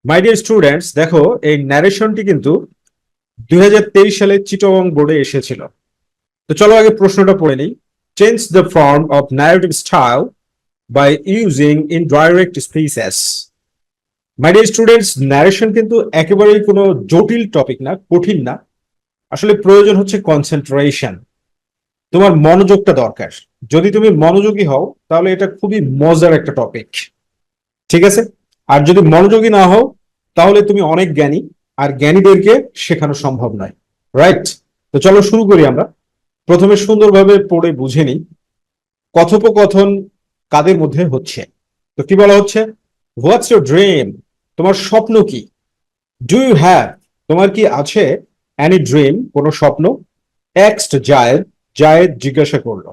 মাই dear students, দেখো এই ন্যারেশনটি কিন্তু 2023 সালে চিটাগং বোর্ডে এসেছিল। তো চলো আগে প্রশ্নটা পড়ে নিই। Change the form of narrative style by using indirect speeches. My dear students, narration কিন্তু একেবারেই কোনো জটিল টপিক না, কঠিন না। আসলে প্রয়োজন হচ্ছে কনসেন্ট্রেশন, তোমার মনোযোগটা দরকার। যদি তুমি মনোযোগী হও তাহলে এটা খুবই মজার একটা টপিক, ঠিক আছে? আর যদি মনোযোগী না হও তাহলে তুমি অনেক জ্ঞানী, আর জ্ঞানীদেরকে শেখানো সম্ভব নয়। রাইট? তো চলো শুরু করি আমরা। প্রথমে সুন্দরভাবে পড়ে বুঝে নিই কথোপকথন কাদের মধ্যে হচ্ছে। তো কি বলা হচ্ছে? What's your dream? তোমার স্বপ্ন কি? Do you have? তোমার কি আছে এনি ড্রিম, কোনো স্বপ্ন? এক্সড জায়েদ, জায়েদ জিজ্ঞাসা করলো।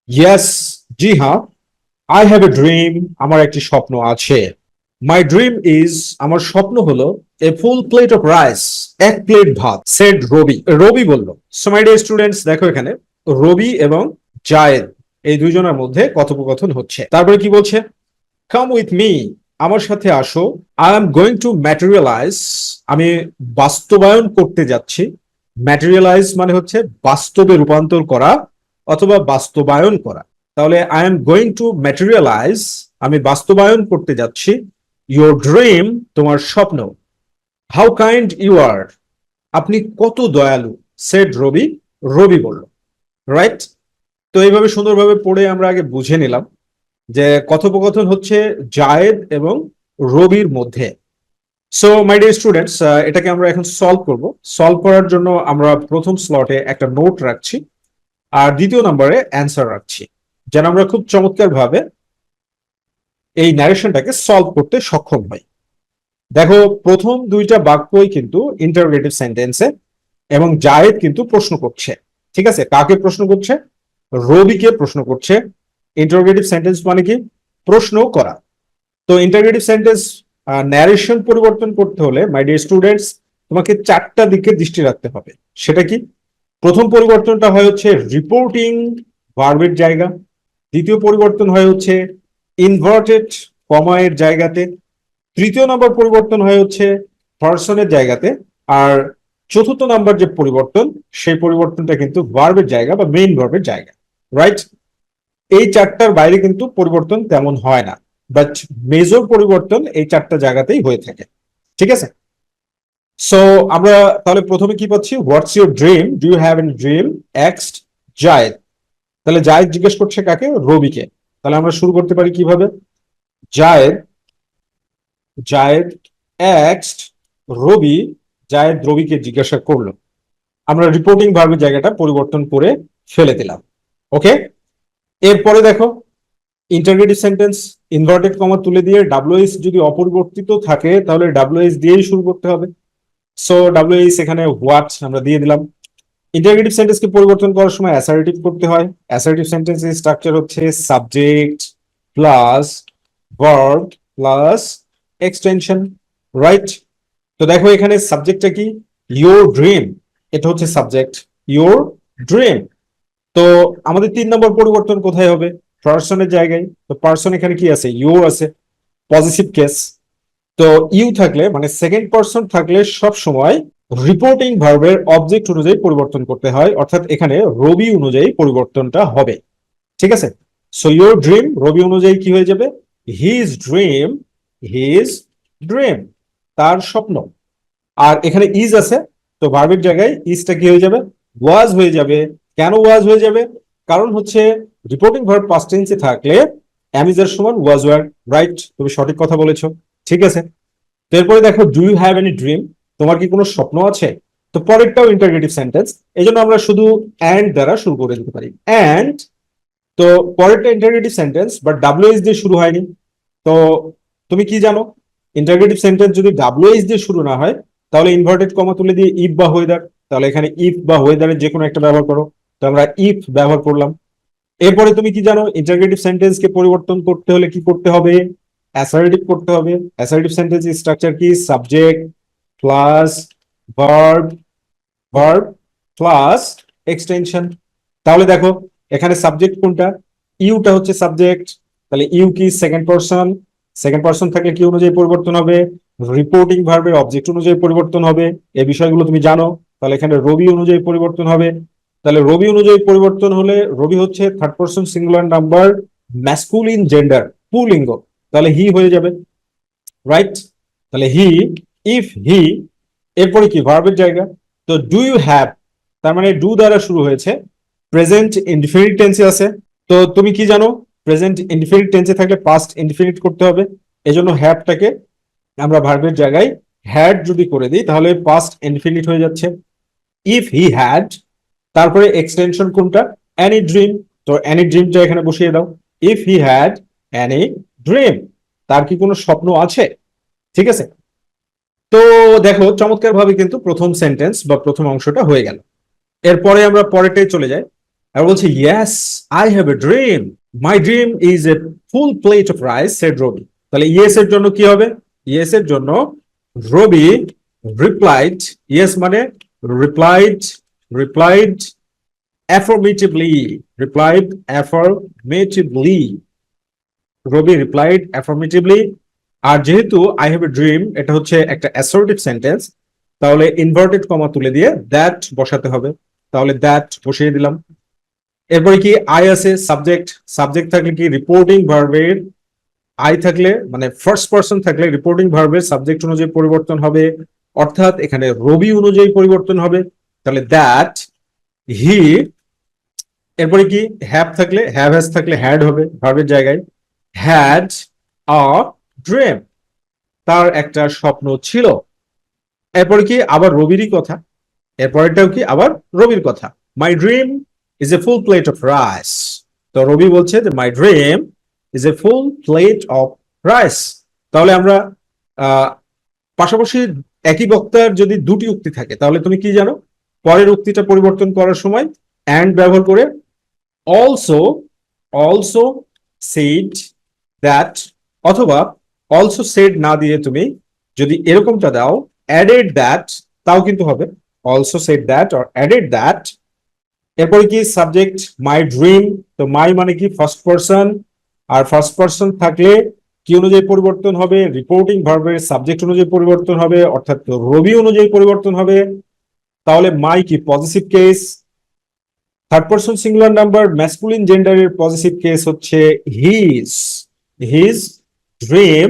ইয়েস, জি হ্যাঁ, আই হ্যাভ এ ড্রিম, আমার একটি স্বপ্ন আছে। মাই ড্রিম ইজ, আমার স্বপ্ন হলো এ ফুল প্লেট অফ রাইস, এক প্লেট ভাত। সেড রবি, রবি বলল। সো মাই ডিয়ার স্টুডেন্টস, দেখো এখানে রবি এবং জায়েদ এই দুইজনের মধ্যে কথোপকথন হচ্ছে। তারপরে কি বলছে? কাম উইথ মি, আমার সাথে আসো। I am going to materialise, আমি বাস্তবায়ন করতে যাচ্ছি। ম্যাটেরিয়ালাইজ মানে হচ্ছে বাস্তবে রূপান্তর করা অথবা বাস্তবায়ন করা। তাহলে I am going to materialise, আমি বাস্তবায়ন করতে যাচ্ছি। ইউর ড্রিম, তোমার স্বপ্ন। হাউ কাইন্ড ইউ আর, আপনি কত দয়ালু। সেড রবি, রবি বলল। রাইট? তো এইভাবে সুন্দরভাবে পড়ে আমরা আগে বুঝে নিলাম যে কথোপকথন হচ্ছে জায়েদ এবং রবির মধ্যে। সো মাই ডিয়ার স্টুডেন্টস, এটাকে আমরা এখন সলভ করব। সলভ করার জন্য আমরা প্রথম স্লটে একটা নোট রাখছি, আর দ্বিতীয় নম্বরে অ্যান্সার রাখছি, যেন আমরা খুব চমৎকার ভাবে এই ন্যারেশনটাকে সলভ করতে সক্ষম হই। দেখো, প্রথম দুইটা বাক্যই কিন্তু ইন্টারোগেটিভ সেন্টেন্সে, এবং জায়েদ কিন্তু প্রশ্ন করছে। ঠিক আছে, কাকে প্রশ্ন করছে? রবিকে প্রশ্ন করছে। ইন্টারোগেটিভ সেন্টেন্স মানে কি? প্রশ্ন করা। তো ইন্টারোগেটিভ সেন্টেন্স ন্যারেশন পরিবর্তন করতে হলে মাই ডিয়ার স্টুডেন্টস, তোমাকে চারটা দিকে দৃষ্টি রাখতে হবে। সেটা কি? প্রথম পরিবর্তনটা হয় হচ্ছে রিপোর্টিং ভার্বের জায়গা। দ্বিতীয় পরিবর্তন হয় হচ্ছে ইনভার্টেড কমায়ের জায়গাতে। তৃতীয় নম্বর পরিবর্তন হয় হচ্ছে পার্সনের জায়গাতে। আর চতুর্থ নাম্বার যে পরিবর্তন, সেই পরিবর্তনটা কিন্তু ভার্বের জায়গা বা মেইন ভার্বের জায়গা। রাইট? এই চারটার বাইরে কিন্তু পরিবর্তন তেমন হয় না, বাট মেজর পরিবর্তন এই চারটা জায়গাতেই হয়ে থাকে। ঠিক আছে? সো আমরা তাহলে প্রথমে কি পাচ্ছি? What's your dream, do you have any dream? এক্সড জায়েদ। তাহলে জায়েদ জিজ্ঞেস করছে কাকে? রবিকে। তাহলে আমরা শুরু করতে পারি কিভাবে? জায়েদ, জায়েদ এক্সড রবি, জায়েদ রবিকে জিজ্ঞাসা করলো। আমরা রিপোর্টিং ভার্বের জায়গাটা পরিবর্তন করে ফেলে দিলাম। ওকে? এরপরে দেখো, ইন্টারগেটিভ সেন্টেন্স ইনভার্টেড কমা তুলে দিয়ে ডাব্লিউএস যদি অপরিবর্তিত থাকে তাহলে ডাব্লিউএস দিয়েই শুরু করতে হবে। সো ডাব্লিউএস এখানে হোয়াট আমরা দিয়ে দিলাম। ইন্টারগেটিভ সেন্টেন্সকে পরিবর্তন করার সময় অ্যাসার্টিভ করতে হয়। অ্যাসার্টিভ সেন্টেন্সের স্ট্রাকচার হচ্ছে subject plus verb plus extension. Right? তো দেখো এখানে সাবজেক্টটা কি? ইয়োর ড্রিম, এটা হচ্ছে সাবজেক্ট। Your dream. তো আমাদের 3 নম্বর পরিবর্তন কোথায় হবে? পার্সনের জায়গায়। তো পার্সন এখানে কি আছে? ইউ আছে, পজিটিভ কেস। তো ইউ থাকলে মানে সেকেন্ড পার্সন থাকলে সব সময় রিপোর্টিং ভার্বের অবজেক্ট অনুযায়ী পরিবর্তন করতে হয়, অর্থাৎ এখানে রবি অনুযায়ী পরিবর্তনটা হবে। ঠিক আছে? সো ইউর ড্রিম রবি অনুযায়ী কি হয়ে যাবে? হিজ ড্রিম, হিজ ড্রিম, তার স্বপ্ন। আর এখানে ইজ আছে, তো ভার্বের জায়গায় ইজটা কি হয়ে যাবে? ওয়াজ হয়ে যাবে। কেন ওয়াজ হয়ে যাবে? কারণ হচ্ছে রিপোর্টিং ভার্ব পাস্ট টেন্সে থাকলে এম ইজ এর সমান ওয়াজ ওয়ার। রাইট? তুমি সঠিক কথা বলেছো। ঠিক আছে। তো এরপরে দেখো, do you have any dream? তোমার কি কোনো স্বপ্ন আছে? তো পরেরটাও ইন্টারগেটিভ সেন্টেন্স, এই জন্য আমরা শুধু অ্যান্ড দ্বারা শুরু করে দিতে পারি। অ্যান্ড, তো পরেরটা ইন্টারগেটিভ সেন্টেন্স বাট ডাব্লিউএস দিয়ে শুরু হয়নি। তো তুমি কি জানো? ইন্টারগেটিভ সেন্টেন্স যদি ডাব্লিউএস দিয়ে শুরু না হয় তাহলে ইনভার্টেড কমা তুলে দিয়ে ইফ বা ওয়েদার, তাহলে এখানে ইফ বা ওয়েদারের যে কোনো একটা ব্যবহার করো। তো আমরা ইফ ব্যবহার করলাম। এরপরে তুমি কি জানো? ইন্টারগেটিভ সেন্টেন্স কে পরিবর্তন করতে হলে কি করতে হবে? অ্যাসার্টিভ করতে হবে। অ্যাসার্টিভ সেন্টেন্স স্ট্রাকচার কি? Subject plus verb, verb plus extension. তাহলে দেখো এখানে সাবজেক্ট কোনটা? ইউটা হচ্ছে সাবজেক্ট। তাহলে ইউ কি? Second person. সেকেন্ড পারসন থাকলে কি অনুযায়ী পরিবর্তন হবে? রিপোর্টিং ভার্বের অবজেক্ট অনুযায়ী পরিবর্তন হবে, এই বিষয়গুলো তুমি জানো। তাহলে এখানে রবি অনুযায়ী পরিবর্তন হবে। তাহলে রবি অনুযায়ী পরিবর্তন হলে রবি হচ্ছে third person singular number, masculine gender, পুলিঙ্গ, তাহলে হি হয়ে যাবে, রাইট? তাহলে হি, ইফ হি, এরপরে কি ভার্বের জায়গা, তো ডু ইউ হ্যাভ, তার মানে ডু দ্বারা শুরু হয়েছে, প্রেজেন্ট ইনডিফিনিট টেন্সে আছে। তো তুমি কি জানো, প্রেজেন্ট ইনডিফিনিট টেন্সে থাকলে পাস্ট ইনডিফিনিট করতে হবে, এজন্য হ্যাভটাকে আমরা ভার্বের জায়গায় হ্যাড যদি করে দিই তাহলে পাস্ট ইনফিনিট হয়ে যাচ্ছে। ইফ হি হ্যাড, তারপরে এক্সটেনশন কোনটা, এনি ড্রিম, তো এনি ড্রিমটা এখানে বসিয়ে দাও। If he had any dream, তার কি কোনো স্বপ্ন আছে? ঠিক আছে, তো দেখো চমৎকার ভাবে কিন্তু প্রথম সেন্টেন্স বা প্রথম অংশটা হয়ে গেল। এরপরে আমরা পরেরটাই চলে যাই। আর বলছি yes I have a dream, my dream is a full plate of rice said Rabi. তাহলে ইয়েস এর জন্য কি হবে, ইয়েস এর জন্য রবি রিপ্লাইড, ইয়েস মানে replied, replied affirmatively, replied affirmatively, Rabi replied affirmatively। আর যেহেতু আই হ্যাভ এ ড্রিম এটা হচ্ছে একটা অ্যাসার্টিভ সেন্টেন্স, তাহলে ইনভার্টেড কমা তুলে দিয়ে দ্যাট বসাতে হবে, তাহলে দ্যাট বসিয়ে দিলাম। এরপরে কি আই আছে, সাবজেক্ট, সাবজেক্ট থাকলে কি রিপোর্টিং ভার্বের, আই থাকলে মানে ফার্স্ট পারসন থাকলে রিপোর্টিং ভার্বের সাবজেক্ট অনুযায়ী পরিবর্তন হবে, অর্থাৎ এখানে রবি অনুযায়ী পরিবর্তন হবে, তাহলে দ্যাট হি। এরপরে কি হ্যাভ থাকলে, হ্যাভ হ্যাজ থাকলে হ্যাড হবে ভার্বের জায়গায়, হ্যাড আ ড্রিম, তার একটা স্বপ্ন ছিল। এরপরে কি আবার রবিরই কথা, এরপরেরটাও কি আবার রবির কথা, মাই dream is a full plate of rice. তো রবি বলছে যে মাই dream is a full plate of rice. তাহলে আমরা পাশাপাশি একই বক্তার যদি দুটি উক্তি থাকে তাহলে তুমি কি জানো, পরের উক্তিটা পরিবর্তন করার সময় অ্যান্ড ব্যবহার করে অলসো, অলসো সেড দ্যাট, অথবা অলসো সেড না দিয়ে তুমি যদি এরকমটা দাও অ্যাডেড দ্যাট, তাও কিন্তু হবে, also said that or added that. এরপরে কি সাবজেক্ট মাই ড্রিম, তো মাই মানে কি ফার্স্ট পারসন, আর ফার্স্ট পারসন থাকলে কি অনুযায়ী পরিবর্তন হবে, রিপোর্টিং ভার্বের সাবজেক্ট অনুযায়ী পরিবর্তন হবে, অর্থাৎ রবি অনুযায়ী পরিবর্তন হবে। তাহলে মাই কি positive case, third person singular number masculine জেন্ডারের পজিটিভ কেস হচ্ছে হিজ, হিজ ড্রিম।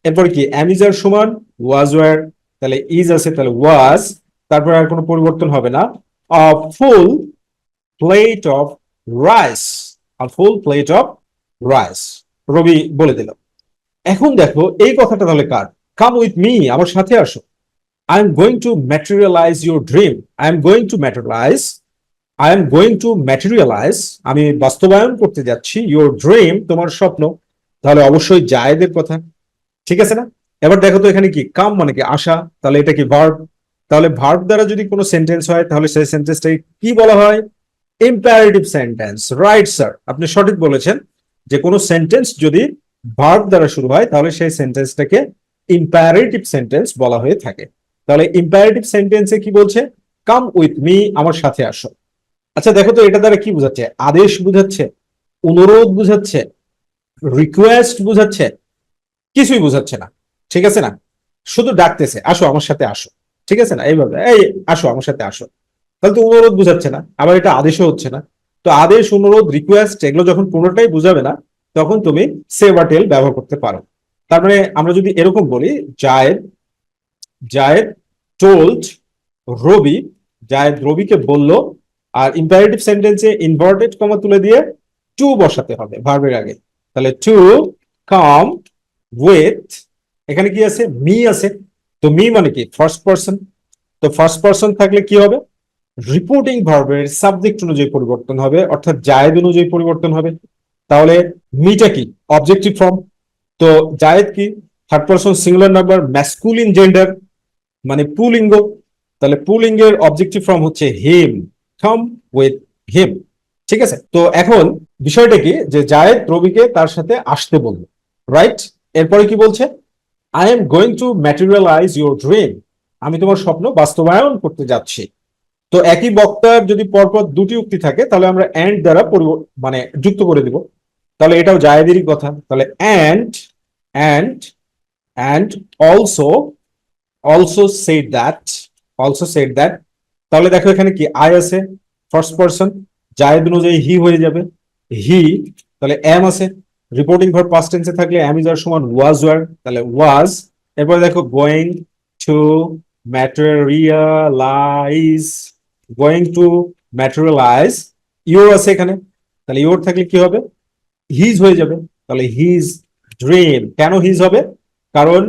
এরপরে কি অ্যামিজার সমান ওয়াজ ওয়ার, তাহলে ইজ আছে তাহলে ওয়াজ, তারপরে আর কোনো পরিবর্তন হবে না, ফুল plate of rice, a full plate of rice, রবি বলে দিল। এখন দেখো এই কথাটা তাহলে কার, কাম উইথ মি, আমার সাথে আসো, I am going to materialise your dream, I am going to materialise, I am going to materialise, আমি বাস্তবায়ন করতে যাচ্ছি, ইউর ড্রিম, তোমার স্বপ্ন, তাহলে অবশ্যই জায়েদের কথা, ঠিক আছে না? এবার দেখো তো এখানে কি কাম মানে কি আসা, তাহলে এটা কি ভার্ব, তাহলে ভার্ব দ্বারা যদি কোনো সেন্টেন্স হয় তাহলে সেই সেন্টেন্সটাকে কি বলা হয়, ইম্পারেটিভ সেন্টেন্স, রাইট স্যার, আপনি সঠিক বলেছেন, যে কোনো সেন্টেন্স যদি ভার্ব দ্বারা শুরু হয় তাহলে সেই সেন্টেন্সটাকে ইম্পারেটিভ সেন্টেন্স বলা হয়ে থাকে। তাহলে ইম্পারেটিভ সেন্টেন্সে কি বলছে, কাম উইথ মি, আমার সাথে আসো। আচ্ছা দেখো তো এটা দ্বারা কি বোঝাচ্ছে, আদেশ বুঝাচ্ছে, অনুরোধ বুঝাচ্ছে, রিকোয়েস্ট বুঝাচ্ছে, কিছুই বুঝাচ্ছে না, ঠিক আছে না, শুধু ডাকতেছে আসো আমার সাথে আসো, ঠিক আছে না, এইভাবে এই আসো আমার সাথে আসো, তাহলে তো অনুরোধ বুঝাচ্ছে না, আবার এটা আদেশও হচ্ছে না। তো আদেশ, অনুরোধ, রিকোয়েস্ট এগুলো যখন কোনোটাই বুঝাবে না তখন তুমি সে বা টেল ব্যবহার করতে পারো। তার মানে আমরা যদি এরকম বলি, জায়েদ, জায়েদ টোল্ড রবি, জায়েদ রবিকে বলল, আর ইম্পারেটিভ সেন্টেন্সে ইনভার্টেড কমা তুলে দিয়ে টু বসাতে হবে ভার্বের আগে, তাহলে টু কাম উইথ, এখানে কি আছে মি আছে, তো মি মানে কি ফার্স্ট পারসন, তো ফার্স্ট পারসন থাকলে কি হবে, রিপোর্টিং ভার্বের সাবজেক্ট অনুযায়ী পরিবর্তন হবে, অর্থাৎ জায়েদ অনুযায়ী পরিবর্তন হবে। তাহলে মিটা কি অবজেক্টিভ ফর্ম, তো জায়েদ কি third person singular number masculine gender মানে পুলিঙ্গ, তাহলে পুলিঙ্গের অবজেক্টিভ ফর্ম হচ্ছে হিম, কাম উইথ হিম, ঠিক আছে। তো এখন বিষয়টা কি যে জায়েদ রবিকে তার সাথে আসতে বলল, রাইট? এরপরে কি বলছে, I am going to materialise your dream, আমি তোমার স্বপ্ন বাস্তবায়ন করতে যাচ্ছি। তো একই বক্তার যদি পরপর দুটি উক্তি থাকে তাহলে আমরা অ্যান্ড দ্বারা মানে যুক্ত করে দিব, তাহলে এটাও জায়েদেরই কথা, তাহলে and, and and also said that তাহলে দেখো এখানে কি আই আছে ফার্স্ট পারসন জায়েদ অনুযায়ী হি হয়ে যাবে হি তাহলে এম আছে রিপোর্টিং ভার্ব পাস্ট টেন্সে থাকলে এম ইজ আর সমান ওয়াজ ওয়ার তাহলে ওয়াজ এরপর দেখো going to materialise going to materialise your আছে এখানে তাহলে ইউর থাকলে কি হবে হিজ হয়ে যাবে তাহলে হিজ ড্রিম কেন হিজ হবে কারণ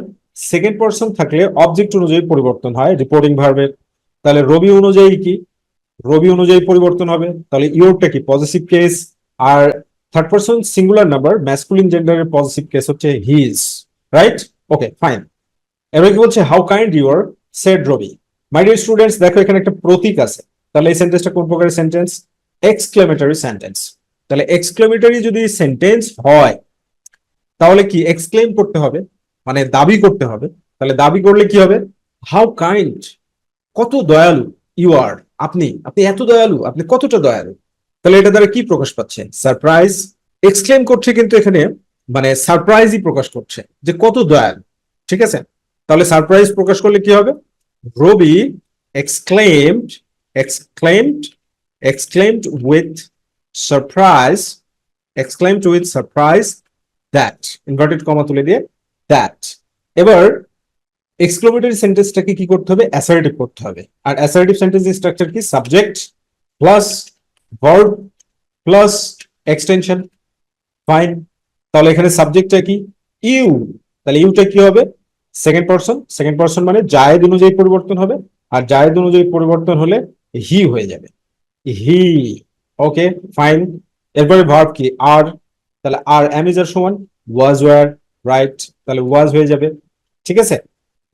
সেকেন্ড পারসন থাকলে অবজেক্ট অনুযায়ী পরিবর্তন হয় রিপোর্টিং ভার্বের তাহলে রবি অনুযায়ী কি রবি অনুযায়ী পরিবর্তন হবে তাহলে ইউরটা কি পজিটিভ কেস আর third person singular number masculine জেন্ডারের পজিটিভ কেস হচ্ছে হিজ রাইট ওকে ফাইন এবার কি বলছে how kind you are said Rabi my dear students দেখো এখানে একটা প্রতীক আছে তাহলে এই সেন্টেন্সটা কোন প্রকারের সেন্টেন্স এক্সক্লেমেটরি সেন্টেন্স তাহলে এক্সক্লেমেটরি যদি সেন্টেন্স হয় তাহলে কি এক্সক্লেম করতে হবে মানে দাবি করতে হবে তাহলে দাবি করলে কি হবে হাউ কাইন্ড কত দয়ালু ইউ আর আপনি আপনি এত দয়ালু আপনি কতটা দয়ালু তাহলে এটা দ্বারা কি প্রকাশ পাচ্ছে সারপ্রাইজ এক্সক্লেম করছে কিন্তু এখানে মানে সারপ্রাইজই প্রকাশ করছে যে কত দয়ালু ঠিক আছে তাহলে সারপ্রাইজ প্রকাশ করলে কি হবে Rabi exclaimed exclaimed exclaimed with surprise exclaimed with surprise that inverted comma তুলে দিয়ে দ্যাট এবার এক্সক্লেমেটরি সেন্টেন্সটাকে কি করতে হবে অ্যাসার্টিভ করতে হবে আর অ্যাসার্টিভ সেন্টেন্সের স্ট্রাকচার কি subject plus verb plus extension fine তাহলে এখানে সাবজেক্টটা কি ইউ তাহলে ইউটা কি হবে সেকেন্ড পারসন মানে জায়েদ অনুযায়ী পরিবর্তন হবে আর জায়েদ অনুযায়ী পরিবর্তন হলে হি হয়ে যাবে হি ওকে ফাইন এরপরে ভার্ব কি আর তাহলে আর এম ইজ এর সমান ওয়াজ ওয়ার রাইট তাহলে ওয়াজ হয়ে যাবে ঠিক আছে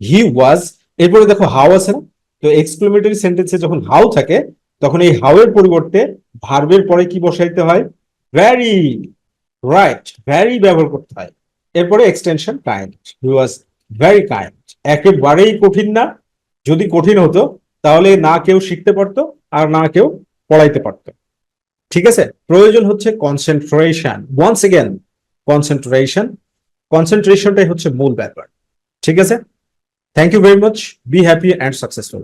হি ওয়াজ এরপরে দেখো হাউ আছে না তো এক্সক্লেমেটরি সেন্টেন্সে যখন হাউ থাকে তখন এই হাউ এর পরিবর্তে ভার্বের পরে কি বসাইতে হয় ভ্যারি রাইট ভ্যারি ব্যবহার করতে হয় এরপরে extension kind he was very kind একেবারেই কঠিন না যদি কঠিন হতো তাহলে না কেউ শিখতে পারতো আর না কেউ পড়াইতে পারতো ঠিক আছে প্রয়োজন হচ্ছে কনসেন্ট্রেশন ওয়ান্স এগেন কনসেন্ট্রেশনটাই হচ্ছে মূল ব্যাপার ঠিক আছে thank you very much be happy and successful